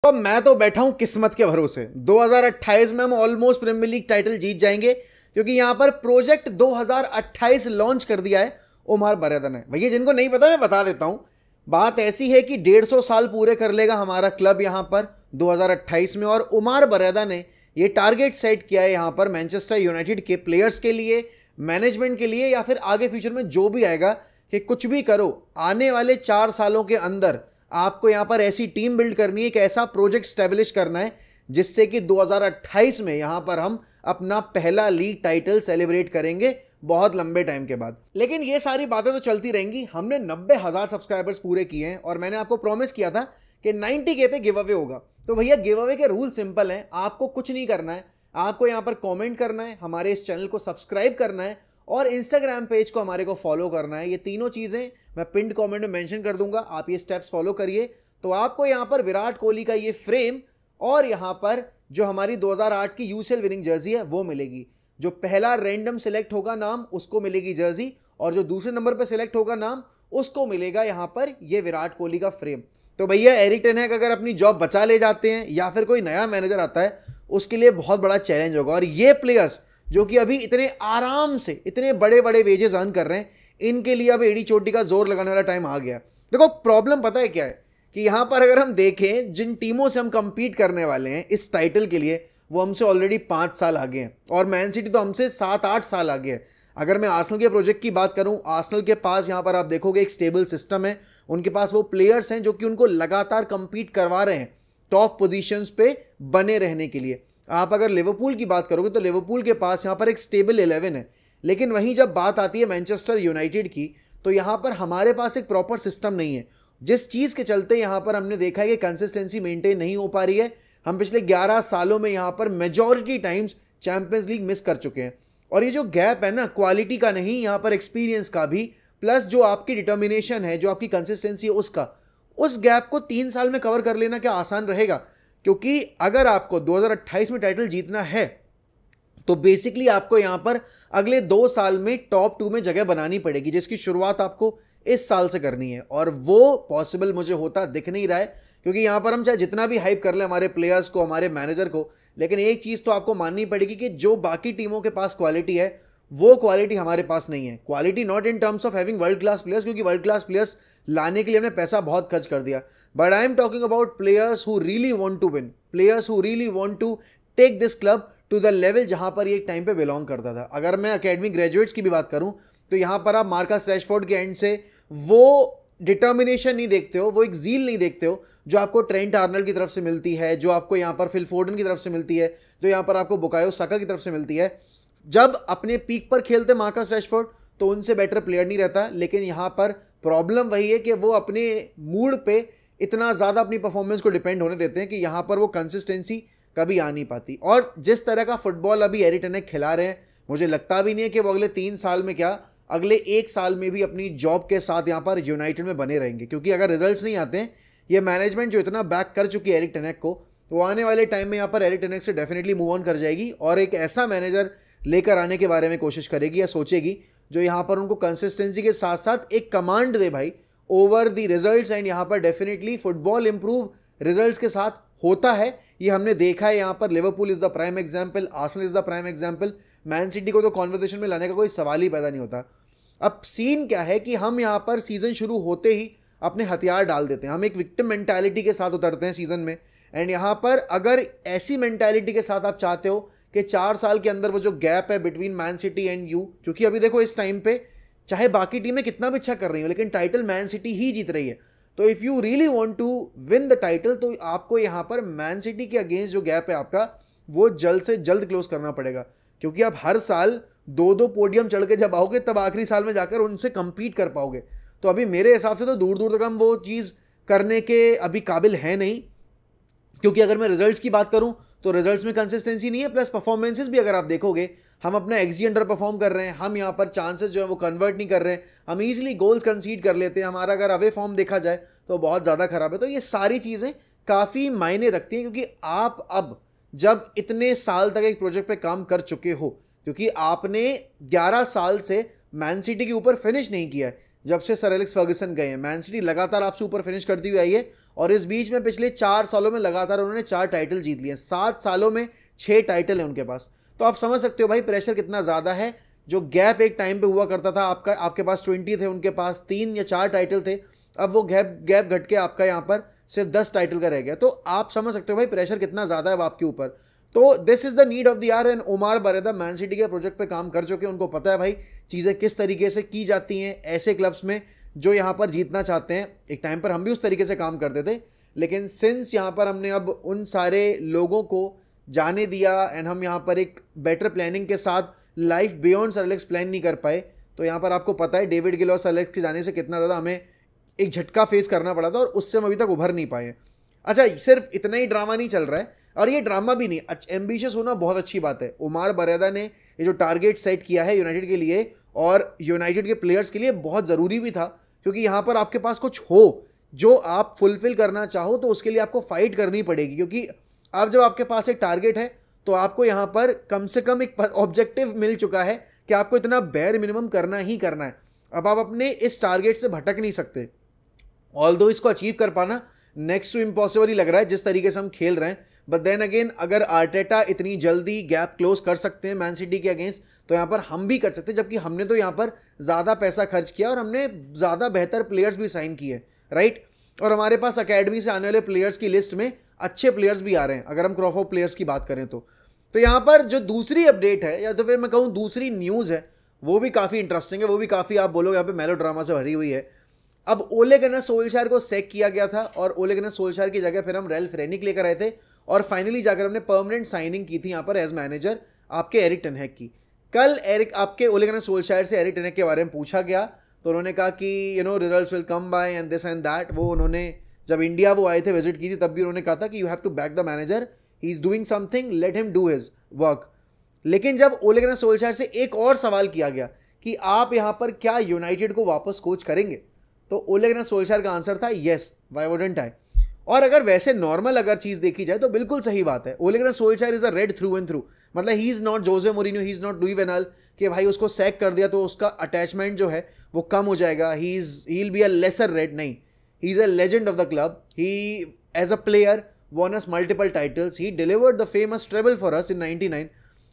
तो मैं तो बैठा हूं किस्मत के भरोसे। 2028 में हम ऑलमोस्ट प्रीमियर लीग टाइटल जीत जाएंगे, क्योंकि यहां पर प्रोजेक्ट 2028 लॉन्च कर दिया है उमर बरेदा ने। भैया जिनको नहीं पता मैं बता देता हूं। बात ऐसी है कि 150 साल पूरे कर लेगा हमारा क्लब यहां पर 2028 में, और उमर बरेदा ने ये टारगेट सेट किया है यहां पर मैनचेस्टर यूनाइटेड के प्लेयर्स के लिए, मैनेजमेंट के लिए, या फिर आगे फ्यूचर में जो भी आएगा कि कुछ भी करो, आने वाले 4 सालों के अंदर आपको यहां पर ऐसी टीम बिल्ड करनी है, एक ऐसा प्रोजेक्ट स्टैब्लिश करना है जिससे कि 2028 में यहां पर हम अपना पहला लीग टाइटल सेलिब्रेट करेंगे बहुत लंबे टाइम के बाद। लेकिन ये सारी बातें तो चलती रहेंगी। हमने 90,000 सब्सक्राइबर्स पूरे किए हैं और मैंने आपको प्रॉमिस किया था कि 90K पे गिव अवे होगा। तो भैया गिव अवे के रूल सिंपल हैं, आपको कुछ नहीं करना है, आपको यहां पर कमेंट करना है, हमारे इस चैनल को सब्सक्राइब करना है और इंस्टाग्राम पेज को हमारे को फॉलो करना है। ये तीनों चीजें मैं पिंड कमेंट में मेंशन कर दूंगा, आप ये स्टेप्स फॉलो करिए तो आपको यहां पर विराट कोहली का ये फ्रेम और यहां पर जो हमारी 2008 की यूसीएल विनिंग जर्सी है वो मिलेगी। जो पहला रैंडम सिलेक्ट होगा नाम उसको मिलेगी जर्सी, और जो दूसरे नंबर पर सिलेक्ट होगा नाम उसको मिलेगा यहां पर ये विराट कोहली का फ्रेम। तो भैया एरिक टेन हैग अगर अपनी जॉब बचा ले जाते हैं या फिर कोई नया मैनेजर आता है, उसके लिए बहुत बड़ा चैलेंज होगा। और ये प्लेयर्स जो कि अभी इतने आराम से इतने बड़े बड़े वेजेस अर्न कर रहे हैं, इनके लिए अब एडी चोटी का जोर लगाने वाला टाइम आ गया। देखो प्रॉब्लम पता है क्या है कि यहां पर अगर हम देखें जिन टीमों से हम कंपीट करने वाले हैं इस टाइटल के लिए, वो हमसे ऑलरेडी 5 साल आगे हैं, और मैन सिटी तो हमसे 7-8 साल आगे है। अगर मैं आर्सेनल के प्रोजेक्ट की बात करूं, आर्सेनल के पास यहां पर आप देखोगे एक स्टेबल सिस्टम है, उनके पास वो प्लेयर्स हैं जो कि उनको लगातार कंपीट करवा रहे हैं टॉप पोजीशंस पे बने रहने के लिए। आप अगर लिवरपूल की बात करोगे तो लिवरपूल के पास यहां पर एक स्टेबल 11 है, लेकिन वहीं जब बात आती है मैनचेस्टर यूनाइटेड की, तो यहां पर हमारे पास एक प्रॉपर सिस्टम नहीं है, जिस चीज के चलते यहां पर हमने देखा है कि कंसिस्टेंसी मेंटेन नहीं हो पा रही है। हम पिछले 11 सालों में यहां पर majority times champions league miss कर चुके हैं, और ये जो गैप है ना, क्वालिटी का नहीं, यहां पर एक्सपीरियंस का भी, प्लस जो आपकी डिटर्मिनेशन है, जो आपकी कंसिस्टेंसी है उसका, उस गैप को 3 साल में कवर कर लेना क्या आसान रहेगा? क्योंकि अगर आपको 2028 में टाइटल जीतना है तो बेसिकली आपको यहां पर अगले 2 साल में टॉप 2 में जगह बनानी पड़ेगी, जिसकी शुरुआत आपको इस साल से करनी है, और वो पॉसिबल मुझे होता दिख नहीं रहा है। क्योंकि यहां पर हम चाहे जितना भी हाइप कर ले हमारे प्लेयर्स को, हमारे मैनेजर को, लेकिन एक चीज तो आपको माननी पड़ेगी कि जो बाकी टीमों के पास क्वालिटी है वो क्वालिटी हमारे पास नहीं है। Quality not in terms of having world class players, क्योंकि वर्ल्ड क्लास प्लेयर्स लाने के लिए हमने पैसा बहुत खर्च कर दिया, but I am talking about players who really want to win, players who really want to take this club to the level जहां पर ये एक टाइम पे बिलोंग करता था। अगर मैं अकेडमी ग्रेजुएट्स की भी बात करूं तो यहां पर आप मार्कस रैशफोर्ड के एंड से वो डिटर्मिनेशन नहीं देखते हो, वो एक जील नहीं देखते हो जो आपको ट्रेंट आर्नल्ड की तरफ से मिलती है, जो आपको यहां पर फिल फोर्डन की तरफ से मिलती है, जो यहां पर आपको बुकायो साका की तरफ से मिलती है। जब अपने पीक पर खेलते मार्कस रैशफोर्ड तो उनसे बेटर प्लेयर नहीं रहता, लेकिन यहां पर प्रॉब्लम वही है कि वो अपने मूड पे इतना ज़्यादा अपनी परफॉर्मेंस को डिपेंड होने देते हैं कि यहां पर वो कंसिस्टेंसी कभी आ नहीं पाती। और जिस तरह का फुटबॉल अभी एरिक टेन हैग खिला रहे हैं, मुझे लगता भी नहीं है कि वो अगले 3 साल में क्या, अगले 1 साल में भी अपनी जॉब के साथ यहां पर यूनाइटेड में बने रहेंगे। क्योंकि अगर रिजल्ट्स नहीं आते हैं, ये मैनेजमेंट जो इतना बैक कर चुकी है एरिक टेन हैग को, वो आने वाले टाइम में यहां पर एरिक टेन हैग से डेफिनेटली मूव ऑन कर जाएगी और एक ऐसा मैनेजर लेकर आने के बारे में कोशिश करेगी या सोचेगी जो यहां पर उनको कंसिस्टेंसी के साथ साथ एक कमांड दे भाई ओवर द रिजल्ट्स। एंड यहां पर डेफिनेटली फुटबॉल इंप्रूव रिजल्ट्स के साथ होता है, ये हमने देखा है। यहां पर Liverpool is the prime example, Arsenal is the prime example, man city को तो कॉन्वर्सेशन में लाने का कोई सवाल ही पैदा नहीं होता। अब सीन क्या है कि हम यहां पर सीजन शुरू होते ही अपने हथियार डाल देते हैं, हम एक विक्टिम मेंटालिटी के साथ उतरते हैं सीजन में। एंड यहां पर अगर ऐसी मेंटालिटी के साथ आप चाहते हो कि 4 साल के अंदर वो जो गैप है between man city and you, क्योंकि अभी देखो इस टाइम पे चाहे बाकी टीमें कितना भी अच्छा कर रही हो, लेकिन टाइटल मैन सिटी ही जीत रही है। तो if you really want to win the title, तो आपको यहाँ पर मैन सिटी के अगेंस्ट जो गैप है आपका, वो जल्द से जल्द क्लोज करना पड़ेगा। क्योंकि आप हर साल 2-2 पोडियम चढ़ के जब आओगे तब आखिरी साल में जाकर उनसे कंपीट कर पाओगे। तो अभी मेरे हिसाब से तो दूर दूर तक हम वो चीज़ करने के अभी काबिल है नहीं। क्योंकि अगर मैं रिजल्ट्स की बात करूं तो रिजल्ट्स में कंसिस्टेंसी नहीं है, प्लस परफॉर्मेंसेस भी अगर आप देखोगे, हम अपना एक्सजी अंडर परफॉर्म कर रहे हैं, हम यहाँ पर चांसेस जो है वो कन्वर्ट नहीं कर रहे हैं, हम इजीली गोल्स कंसीड कर लेते हैं, हमारा अगर अवे फॉर्म देखा जाए तो बहुत ज़्यादा खराब है। तो ये सारी चीज़ें काफ़ी मायने रखती हैं, क्योंकि आप अब जब इतने साल तक एक प्रोजेक्ट पे काम कर चुके हो, क्योंकि आपने 11 साल से मैन सिटी के ऊपर फिनिश नहीं किया है। जब से सर एलेक्स फर्गसन गए हैं, मैन सिटी लगातार आपसे ऊपर फिनिश करती हुई आई है और इस बीच में पिछले 4 सालों में लगातार उन्होंने 4 टाइटल जीत लिए, 7 सालों में 6 टाइटल है उनके पास। तो आप समझ सकते हो भाई प्रेशर कितना ज़्यादा है। जो गैप एक टाइम पे हुआ करता था, आपके पास 20 थे, उनके पास 3 या 4 टाइटल थे, अब वो गैप घट के आपका यहाँ पर सिर्फ 10 टाइटल का रह गया। तो आप समझ सकते हो भाई प्रेशर कितना ज़्यादा है अब आपके ऊपर। तो this is the need of the hour and Omar Berrada Man City के प्रोजेक्ट पे काम कर चुके हैं, उनको पता है भाई चीज़ें किस तरीके से की जाती हैं ऐसे क्लब्स में जो यहाँ पर जीतना चाहते हैं। एक टाइम पर हम भी उस तरीके से काम करते थे, लेकिन सिंस यहाँ पर हमने अब उन सारे लोगों को जाने दिया एंड हम यहाँ पर एक बेटर प्लानिंग के साथ life beyond sir Alex plan नहीं कर पाए, तो यहाँ पर आपको पता है डेविड गिल और सर एलेक्स के जाने से कितना ज़्यादा हमें एक झटका फेस करना पड़ा था और उससे हम अभी तक उभर नहीं पाए। अच्छा, सिर्फ इतना ही ड्रामा नहीं चल रहा है, और ये ड्रामा भी नहीं, एम्बिशियस होना बहुत अच्छी बात है। ओमार बरेदा ने ये जो टारगेट सेट किया है यूनाइटेड के लिए और यूनाइटेड के प्लेयर्स के लिए बहुत ज़रूरी भी था, क्योंकि यहाँ पर आपके पास कुछ हो जो आप फुलफिल करना चाहो तो उसके लिए आपको फाइट करनी पड़ेगी। क्योंकि अब जब आपके पास एक टारगेट है तो आपको यहाँ पर कम से कम एक ऑब्जेक्टिव मिल चुका है कि आपको इतना बेयर मिनिमम करना ही करना है। अब आप अपने इस टारगेट से भटक नहीं सकते। ऑल्दो इसको अचीव कर पाना नेक्स्ट टू इम्पॉसिबल ही लग रहा है जिस तरीके से हम खेल रहे हैं, बट देन अगेन अगर आर्टेटा इतनी जल्दी गैप क्लोज कर सकते हैं मैन सिटी के अगेंस्ट तो यहाँ पर हम भी कर सकते हैं, जबकि हमने तो यहाँ पर ज़्यादा पैसा खर्च किया और हमने ज़्यादा बेहतर प्लेयर्स भी साइन किए, राइट। और हमारे पास अकेडमी से आने वाले प्लेयर्स की लिस्ट में अच्छे प्लेयर्स भी आ रहे हैं अगर हम क्रॉप ऑफ प्लेयर्स की बात करें तो यहाँ पर जो दूसरी अपडेट है या तो फिर मैं कहूँ दूसरी न्यूज़ है वो भी काफ़ी इंटरेस्टिंग है, वो भी काफ़ी आप बोलोगे यहाँ पे मेलो ड्रामा से भरी हुई है। अब ओले गनर सोल्शायर को सेक किया गया था और ओले गनर सोल्शायर की जगह फिर हम रेल्फ रेनिक लेकर आए थे और फाइनली जाकर हमने परमानेंट साइनिंग की थी यहाँ पर एज मैनेजर आपके एरिक टेन हैग की। कल आपके ओले गनर सोल्शायर से एरिक टेन हैग के बारे में पूछा गया तो उन्होंने कहा कि results will come by and this and that. वो उन्होंने जब इंडिया वो आए थे विजिट की थी तब भी उन्होंने कहा था कि you have to back the manager, he is doing something, let him do his work. लेकिन जब ओले गनर सोल्शायर से एक और सवाल किया गया कि आप यहाँ पर क्या यूनाइटेड को वापस कोच करेंगे, तो ओले गनर सोल्शायर का आंसर था येस, व्हाई वुडंट आई। और अगर वैसे नॉर्मल अगर चीज़ देखी जाए तो बिल्कुल सही बात है। Ole Gunnar Solskjaer is a red through and through, मतलब he is not Jose Mourinho, he is not Louis van Gaal कि भाई उसको सैक कर दिया तो उसका अटैचमेंट जो है वो कम हो जाएगा, he will be a lesser red. नहीं, he is a legend of the club, he as a player won us multiple titles, he delivered the famous treble for us in 99।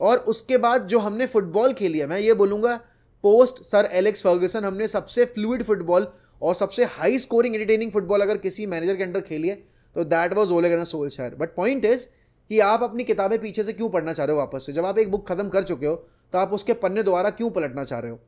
और उसके बाद जो हमने फुटबॉल खेली है, मैं ये बोलूँगा पोस्ट सर एलेक्स फर्गसन हमने सबसे फ्लूइड फुटबॉल और सबसे हाई स्कोरिंग एंटरटेनिंग फुटबॉल अगर किसी मैनेजर के अंडर खेली है तो दैट वाज ओले गनर सोल्शायर। बट पॉइंट इज कि आप अपनी किताबें पीछे से क्यों पढ़ना चाह रहे हो वापस से? जब आप एक बुक खत्म कर चुके हो तो आप उसके पन्ने दोबारा क्यों पलटना चाह रहे हो?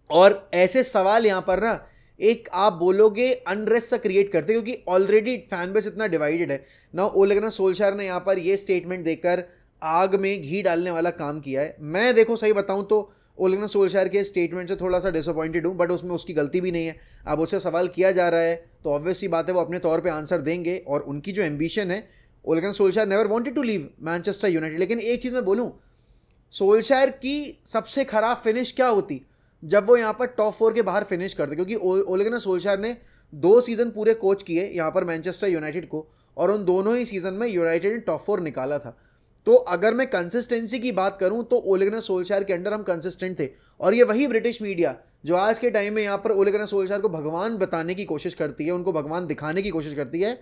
और ऐसे सवाल यहाँ पर ना एक आप बोलोगे अनरेस्ट सा क्रिएट करते, क्योंकि ऑलरेडी फैन बेस इतना डिवाइडेड है ना। ओले गनर सोल्शायर ने यहाँ पर ये स्टेटमेंट देकर आग में घी डालने वाला काम किया है। मैं देखो सही बताऊं तो ओले गनर सोल्शायर के स्टेटमेंट से थोड़ा सा डिसअपॉइंटेड हूँ, बट उसमें उसकी गलती भी नहीं है। अब उससे सवाल किया जा रहा है तो ऑब्वियस सी बात है वो अपने तौर पर आंसर देंगे और उनकी जो एम्बिशन है, Ole Gunnar Solskjaer never wanted to leave Manchester United. लेकिन एक चीज़ मैं बोलूँ, सोल्शायर की सबसे खराब फिनिश क्या होती जब वो यहाँ पर टॉप 4 के बाहर फिनिश करते, क्योंकि ओले गनर सोल्शायर ने 2 सीज़न पूरे कोच किए यहाँ पर मैनचेस्टर यूनाइटेड को और उन दोनों ही सीज़न में यूनाइटेड ने टॉप 4 निकाला था। तो अगर मैं कंसिस्टेंसी की बात करूं तो ओले गनर सोल्शायर के अंडर हम कंसिस्टेंट थे। और ये वही ब्रिटिश मीडिया जो आज के टाइम में यहाँ पर ओले गनर सोल्शायर को भगवान बताने की कोशिश करती है, उनको भगवान दिखाने की कोशिश करती है,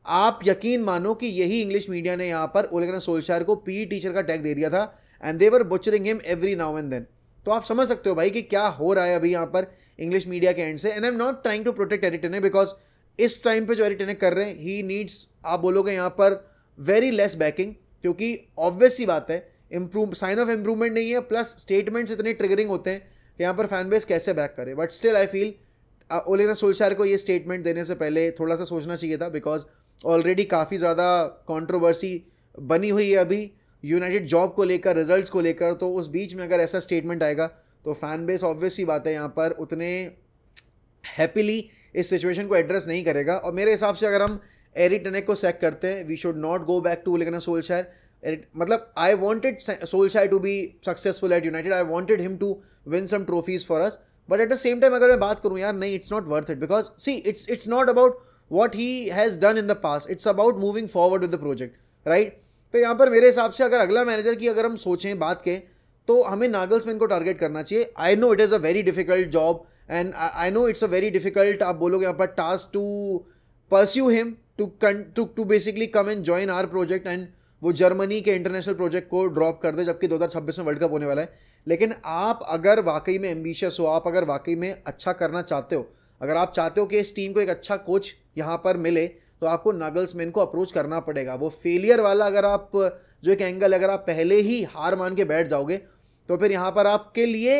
आप यकीन मानो कि यही इंग्लिश मीडिया ने यहाँ पर ओले गनर सोल्शायर को पीई टीचर का टैग दे दिया था and they were butchering him every now and then. तो आप समझ सकते हो भाई कि क्या हो रहा है अभी यहाँ पर इंग्लिश मीडिया के एंड से। And I am not trying to protect Erik ten Hag because इस टाइम पे जो एरिक टेन हैग कर रहे हैं ही नीड्स, आप बोलोगे यहाँ पर वेरी लेस बैकिंग, क्योंकि ऑब्वियस सी बात है साइन ऑफ इम्प्रूवमेंट नहीं है, प्लस स्टेटमेंट्स इतने ट्रिगरिंग होते हैं कि यहाँ पर फैन बेस कैसे बैक करे। बट स्टिल आई फील ओले गनर सोल्शायर को ये स्टेटमेंट देने से पहले थोड़ा सा सोचना चाहिए था, बिकॉज ऑलरेडी काफ़ी ज़्यादा कॉन्ट्रोवर्सी बनी हुई है अभी यूनाइटेड जॉब को लेकर, रिजल्ट्स को लेकर। तो उस बीच में अगर ऐसा स्टेटमेंट आएगा तो फैन बेस ऑब्वियस ही बात है यहाँ पर उतने हैप्पीली इस सिचुएशन को एड्रेस नहीं करेगा। और मेरे हिसाब से अगर हम एरिक टेन हैग को सैक करते हैं, we should not go back to Ole Gunnar Solskjaer. मतलब I wanted Solskjaer to be successful at United, I wanted him to win some trophies for us, but at the same time अगर मैं बात करूँ यार, नहीं, it's not worth it, because see it's not about what he has done in the past, it's about moving forward with the project, right. तो यहाँ पर मेरे हिसाब से अगर अगला मैनेजर की अगर हम सोचें बात के तो हमें नागल्समैन को टारगेट करना चाहिए। I know it is a very difficult job and I know it's a very difficult, आप बोलोगे यहाँ पर task to pursue him to basically come and join our project and वो जर्मनी के इंटरनेशनल प्रोजेक्ट को drop कर दे, जबकि 2026 में वर्ल्ड कप होने वाला है। लेकिन आप अगर वाकई में एम्बिशियस हो, आप अगर वाकई में अच्छा करना चाहते हो, अगर आप चाहते हो कि इस टीम को एक अच्छा कोच यहाँ पर मिले, तो आपको नागल्समैन को अप्रोच करना पड़ेगा। वो फेलियर वाला अगर आप जो एक एंगल, अगर आप पहले ही हार मान के बैठ जाओगे तो फिर यहाँ पर आपके लिए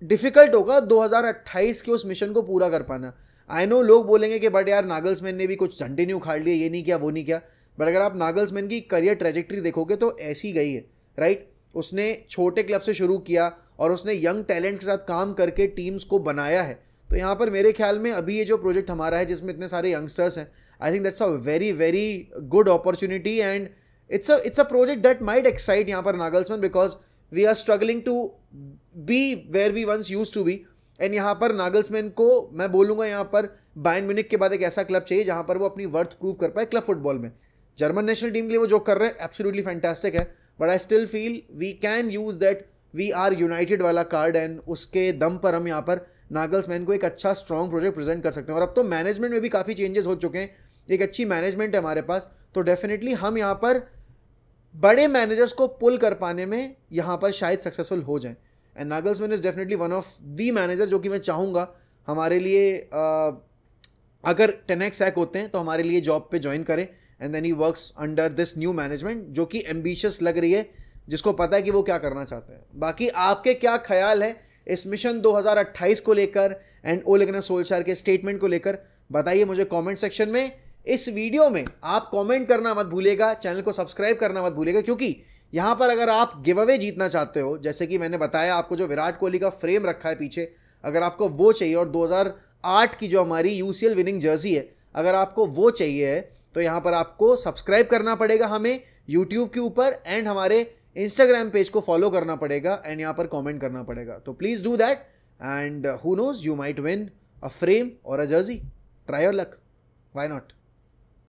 डिफिकल्ट होगा 2028 के उस मिशन को पूरा कर पाना। आई नो लोग बोलेंगे कि बट यार नागल्समैन ने भी कुछ झंडे नहीं उखाड़ लिए, ये नहीं किया वो नहीं किया, बट अगर आप नागल्समैन की करियर ट्रेजेक्ट्री देखोगे तो ऐसी गई है, राइट। उसने छोटे क्लब से शुरू किया और उसने यंग टैलेंट के साथ काम करके टीम्स को बनाया है। तो यहाँ पर मेरे ख्याल में अभी ये जो प्रोजेक्ट हमारा है जिसमें इतने सारे यंगस्टर्स हैं, I think that's a very very good opportunity and it's a project that might excite यहाँ पर Nagelsmann, because we are struggling to be where we once used to be. And यहाँ पर नागल्समैन को मैं बोलूँगा यहाँ पर बायर्न म्यूनिख के बाद एक ऐसा क्लब चाहिए जहाँ पर वो अपनी वर्थ प्रूव कर पाए क्लब फुटबॉल में। जर्मन नेशनल टीम के लिए वो जो कर रहे हैं एब्सोल्युटली फैंटास्टिक है, but I still feel we can use that we are united वाला कार्ड एंड उसके दम पर हम यहाँ पर नागल्समैन को एक अच्छा स्ट्रॉन्ग प्रोजेक्ट प्रेजेंट कर सकते हैं। और अब तो मैनेजमेंट में भी काफ़ी चेंजेस हो चुके हैं, एक अच्छी मैनेजमेंट है हमारे पास, तो डेफिनेटली हम यहाँ पर बड़े मैनेजर्स को पुल कर पाने में यहाँ पर शायद सक्सेसफुल हो जाएं। And Nagelsmann is definitely one of the manager जो कि मैं चाहूँगा हमारे लिए अगर 10x सैक होते हैं तो हमारे लिए जॉब पे ज्वाइन करें and then he works under this new management जो कि एम्बिशियस लग रही है, जिसको पता है कि वो क्या करना चाहते हैं। बाकी आपके क्या ख्याल है इस मिशन 2028 को लेकर एंड ओले गुनार सोल्शायर के स्टेटमेंट को लेकर, बताइए मुझे कमेंट सेक्शन में। इस वीडियो में आप कमेंट करना मत भूलिएगा, चैनल को सब्सक्राइब करना मत भूलिएगा, क्योंकि यहाँ पर अगर आप गिव अवे जीतना चाहते हो, जैसे कि मैंने बताया आपको जो विराट कोहली का फ्रेम रखा है पीछे, अगर आपको वो चाहिए और 2008 की जो हमारी UCL विनिंग जर्सी है अगर आपको वो चाहिए तो यहाँ पर आपको सब्सक्राइब करना पड़ेगा हमें यूट्यूब के ऊपर एंड हमारे इंस्टाग्राम पेज को फॉलो करना पड़ेगा एंड यहाँ पर कमेंट करना पड़ेगा। तो please do that and who knows you might win a frame or a jersey. Try your luck, why not.